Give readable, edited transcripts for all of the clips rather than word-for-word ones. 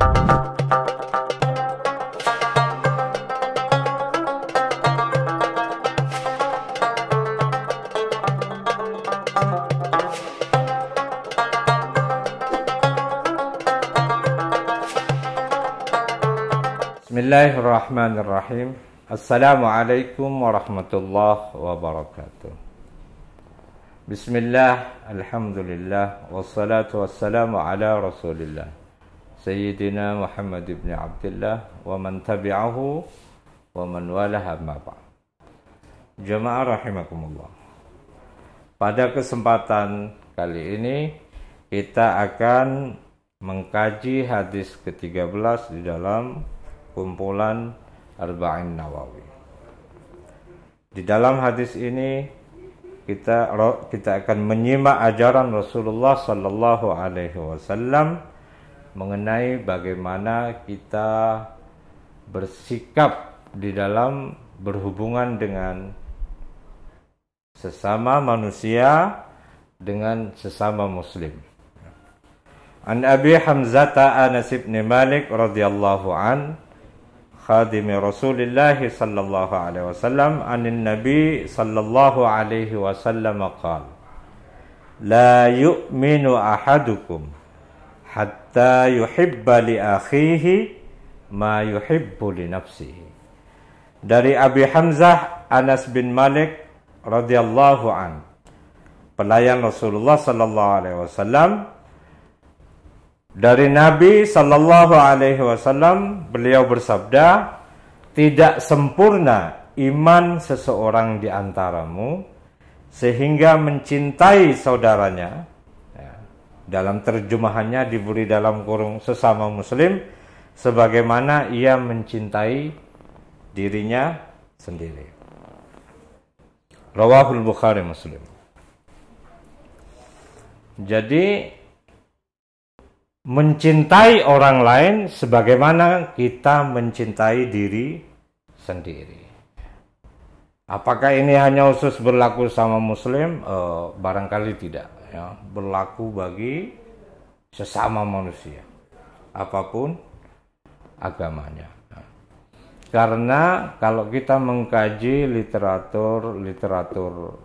Bismillahirrahmanirrahim. Assalamualaikum warahmatullahi wabarakatuh. Bismillah, alhamdulillah, wassalatu wassalamu ala rasulillah Sayyidina Muhammad ibn Abdullah wa man tabi'ahu wa man walah amma ba'd. Jamaah rahimakumullah. Pada kesempatan kali ini kita akan mengkaji hadis ke-13 di dalam kumpulan Arba'in Nawawi. Di dalam hadis ini kita akan menyimak ajaran Rasulullah sallallahu alaihi wasallam mengenai bagaimana kita bersikap di dalam berhubungan dengan sesama manusia, dengan sesama muslim. An Abi Hamzata Anas bin Malik radhiyallahu an خادم رسول الله صلى الله عليه وسلم عن النبي صلى الله عليه وسلم قال لا يؤمن أحدكم حتى يحب لأخيه ما يحب لنفسه. Dari Abi Hamzah Anas bin Malik radhiyallahu an, pelayan Rasulullah sallallahu alaihi wasallam, dari Nabi sallallahu alaihi wasallam, beliau bersabda, tidak sempurna iman seseorang di antaramu sehingga mencintai saudaranya. Ya, dalam terjemahannya diberi dalam kurung sesama muslim sebagaimana ia mencintai dirinya sendiri. Rawahul Bukhari Muslim. Jadi mencintai orang lain sebagaimana kita mencintai diri sendiri. Apakah ini hanya khusus berlaku sama muslim? Barangkali tidak, ya. Berlaku bagi sesama manusia, apapun agamanya. Karena kalau kita mengkaji literatur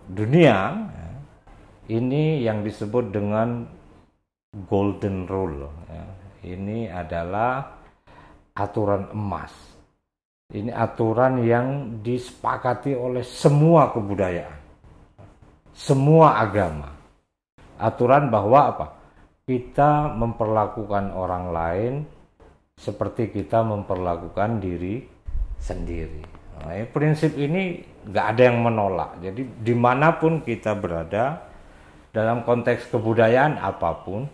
dunia, ini yang disebut dengan golden rule, ya. Ini adalah aturan emas. Ini aturan yang disepakati oleh semua kebudayaan, semua agama. Aturan bahwa apa? Kita memperlakukan orang lain seperti kita memperlakukan diri sendiri. Nah, prinsip ini nggak ada yang menolak. Jadi dimanapun kita berada, dalam konteks kebudayaan apapun,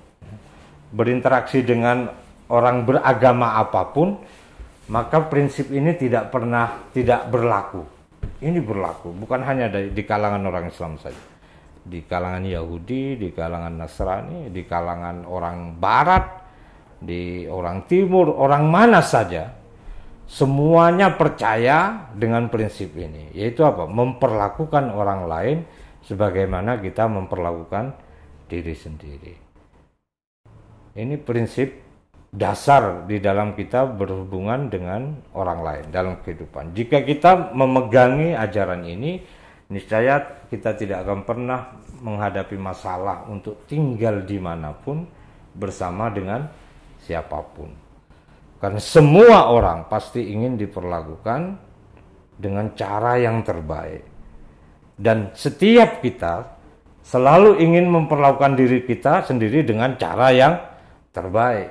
berinteraksi dengan orang beragama apapun, maka prinsip ini tidak berlaku. Ini berlaku bukan hanya di kalangan orang Islam saja, di kalangan Yahudi, di kalangan Nasrani, di kalangan orang Barat, di orang Timur, orang mana saja, semuanya percaya dengan prinsip ini, yaitu apa? Memperlakukan orang lain sebagaimana kita memperlakukan diri sendiri. Ini prinsip dasar di dalam kita berhubungan dengan orang lain dalam kehidupan. Jika kita memegangi ajaran ini, niscaya kita tidak akan pernah menghadapi masalah untuk tinggal dimanapun bersama dengan siapapun. Karena semua orang pasti ingin diperlakukan dengan cara yang terbaik. Dan setiap kita selalu ingin memperlakukan diri kita sendiri dengan cara yang terbaik.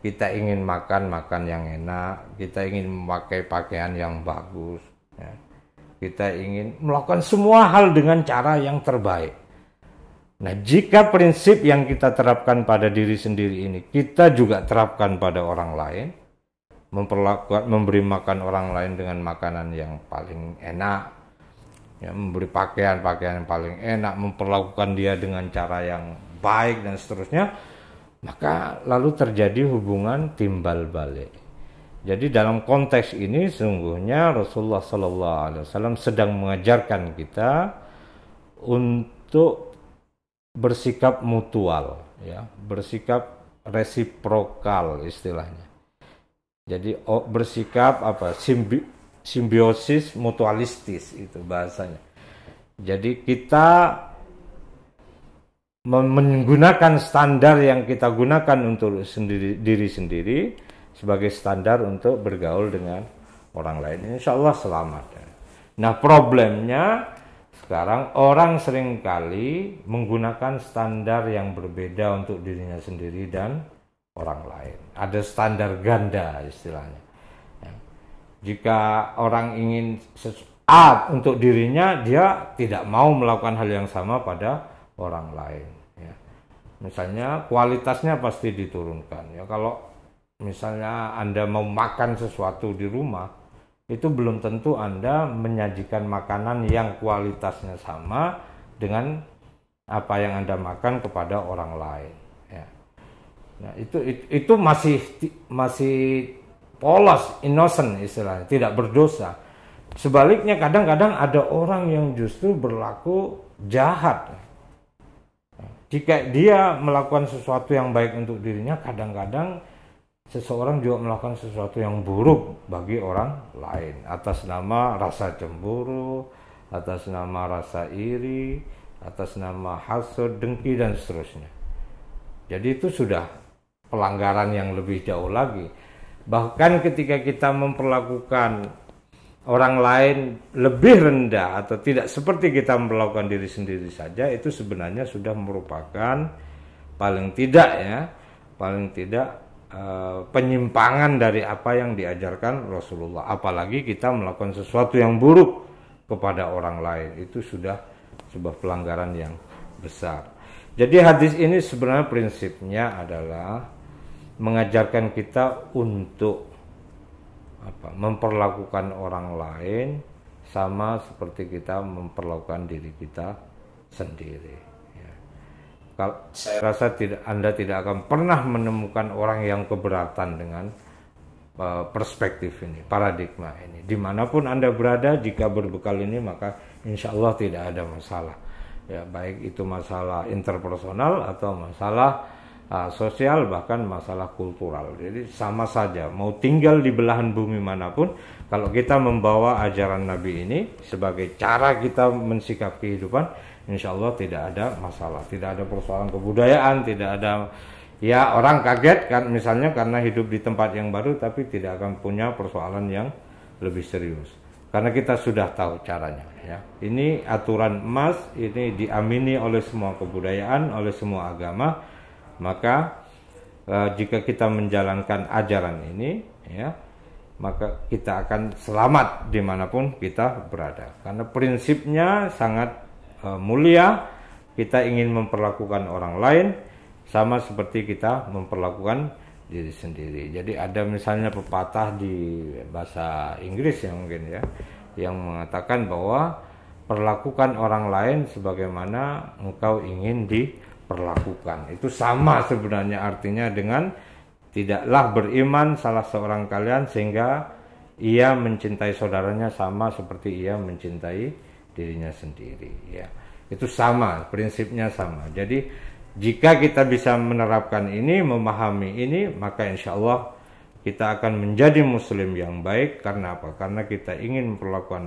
Kita ingin makan yang enak, kita ingin memakai pakaian yang bagus, ya. Kita ingin melakukan semua hal dengan cara yang terbaik. Nah, jika prinsip yang kita terapkan pada diri sendiri ini kita juga terapkan pada orang lain, memberi makan orang lain dengan makanan yang paling enak, ya, memberi pakaian yang paling enak, memperlakukan dia dengan cara yang baik dan seterusnya, maka lalu terjadi hubungan timbal balik. Jadi dalam konteks ini sungguhnya Rasulullah SAW sedang mengajarkan kita untuk bersikap mutual, ya, bersikap resiprokal istilahnya. Jadi bersikap simbiosis mutualistis itu bahasanya. Jadi kita menggunakan standar yang kita gunakan untuk diri sendiri sebagai standar untuk bergaul dengan orang lain. Insya Allah selamat. Nah, problemnya sekarang orang seringkali menggunakan standar yang berbeda untuk dirinya sendiri dan orang lain. Ada standar ganda istilahnya. Jika orang ingin A untuk dirinya, dia tidak mau melakukan hal yang sama pada orang lain. Misalnya kualitasnya pasti diturunkan. Kalau misalnya Anda mau makan sesuatu di rumah, itu belum tentu Anda menyajikan makanan yang kualitasnya sama dengan apa yang Anda makan kepada orang lain. Nah, itu masih polos, innocent istilahnya, tidak berdosa. Sebaliknya kadang-kadang ada orang yang justru berlaku jahat. Jika dia melakukan sesuatu yang baik untuk dirinya, kadang-kadang seseorang juga melakukan sesuatu yang buruk bagi orang lain atas nama rasa cemburu, atas nama rasa iri, atas nama hasud, dengki dan seterusnya. Jadi itu sudah pelanggaran yang lebih jauh lagi. Bahkan ketika kita memperlakukan orang lain lebih rendah atau tidak seperti kita memperlakukan diri sendiri saja, itu sebenarnya sudah merupakan paling tidak penyimpangan dari apa yang diajarkan Rasulullah. Apalagi kita melakukan sesuatu yang buruk kepada orang lain, itu sudah sebuah pelanggaran yang besar. Jadi hadis ini sebenarnya prinsipnya adalah mengajarkan kita untuk memperlakukan orang lain sama seperti kita memperlakukan diri kita sendiri. Kalau saya rasa Anda tidak akan pernah menemukan orang yang keberatan dengan perspektif ini, paradigma ini. Dimanapun Anda berada, jika berbekal ini maka insya Allah tidak ada masalah. Baik itu masalah interpersonal atau masalah sosial, bahkan masalah kultural. Jadi sama saja, mau tinggal di belahan bumi manapun, kalau kita membawa ajaran Nabi ini sebagai cara kita mensikap kehidupan, insya Allah tidak ada masalah, tidak ada persoalan kebudayaan, tidak ada orang kaget kan misalnya karena hidup di tempat yang baru, tapi tidak akan punya persoalan yang lebih serius karena kita sudah tahu caranya. Ini aturan emas, ini diamini oleh semua kebudayaan, oleh semua agama. Maka jika kita menjalankan ajaran ini, maka kita akan selamat dimanapun kita berada. Karena prinsipnya sangat mulia. Kita ingin memperlakukan orang lain sama seperti kita memperlakukan diri sendiri. Jadi ada misalnya pepatah di bahasa Inggris yang mengatakan bahwa perlakukan orang lain sebagaimana engkau ingin diperlakukan. Itu sama sebenarnya artinya dengan tidaklah beriman salah seorang kalian sehingga ia mencintai saudaranya sama seperti ia mencintai dirinya sendiri. Itu sama, prinsipnya sama. Jadi jika kita bisa menerapkan ini, memahami ini, maka insya Allah kita akan menjadi muslim yang baik. Karena apa? Karena kita ingin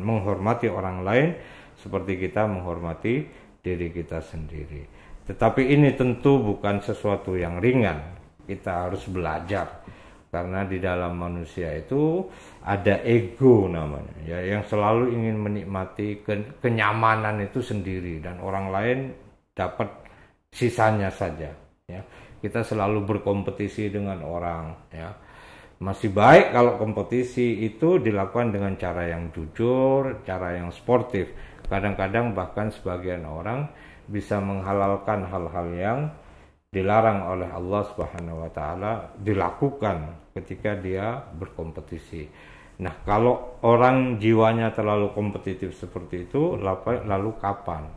menghormati orang lain seperti kita menghormati diri kita sendiri. Tetapi ini tentu bukan sesuatu yang ringan. Kita harus belajar. Karena di dalam manusia itu ada ego namanya, yang selalu ingin menikmati kenyamanan itu sendiri dan orang lain dapat sisanya saja. Kita selalu berkompetisi dengan orang. Masih baik kalau kompetisi itu dilakukan dengan cara yang jujur, cara yang sportif. Kadang-kadang bahkan sebagian orang bisa menghalalkan hal-hal yang dilarang oleh Allah Subhanahu wa taala dilakukan ketika dia berkompetisi. Nah, kalau orang jiwanya terlalu kompetitif seperti itu, lalu kapan?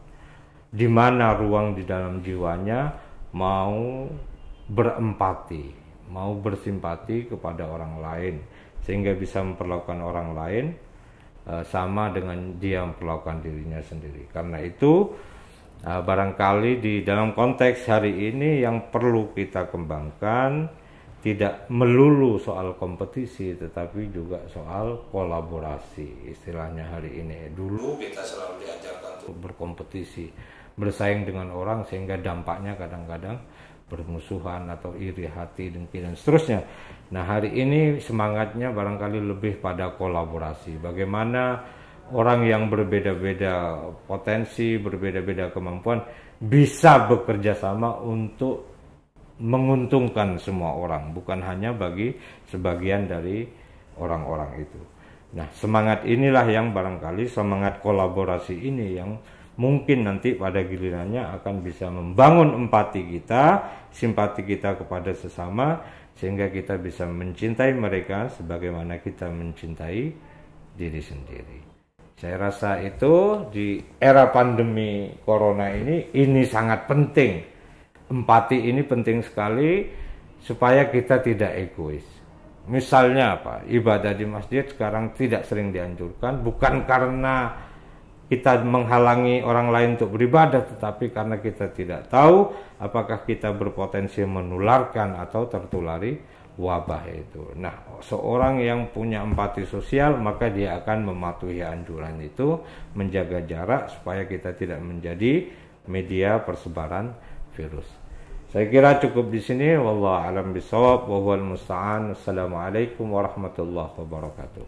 Di mana ruang di dalam jiwanya mau berempati, mau bersimpati kepada orang lain sehingga bisa memperlakukan orang lain sama dengan dia memperlakukan dirinya sendiri. Karena itu Nah, barangkali di dalam konteks hari ini yang perlu kita kembangkan tidak melulu soal kompetisi, tetapi juga soal kolaborasi. Istilahnya hari ini, dulu kita selalu diajarkan untuk berkompetisi, bersaing dengan orang, sehingga dampaknya kadang-kadang bermusuhan atau iri hati, dengki, dan seterusnya. Nah, hari ini semangatnya barangkali lebih pada kolaborasi. Bagaimana orang yang berbeda-beda potensi, berbeda-beda kemampuan bisa bekerja sama untuk menguntungkan semua orang, bukan hanya bagi sebagian dari orang-orang itu. Nah, semangat inilah yang barangkali, semangat kolaborasi ini yang mungkin nanti pada gilirannya akan bisa membangun empati kita, simpati kita kepada sesama, sehingga kita bisa mencintai mereka sebagaimana kita mencintai diri sendiri. Saya rasa itu di era pandemi corona ini sangat penting. Empati ini penting sekali supaya kita tidak egois. Misalnya apa? Ibadah di masjid sekarang tidak sering dianjurkan, bukan karena kita menghalangi orang lain untuk beribadah, tetapi karena kita tidak tahu apakah kita berpotensi menularkan atau tertulari wabah itu. Nah, seorang yang punya empati sosial, maka dia akan mematuhi anjuran itu, menjaga jarak supaya kita tidak menjadi media persebaran virus. Saya kira cukup di sini. Wallahu a'lam bishawab wa huwal musta'an. Assalamualaikum warahmatullahi wabarakatuh.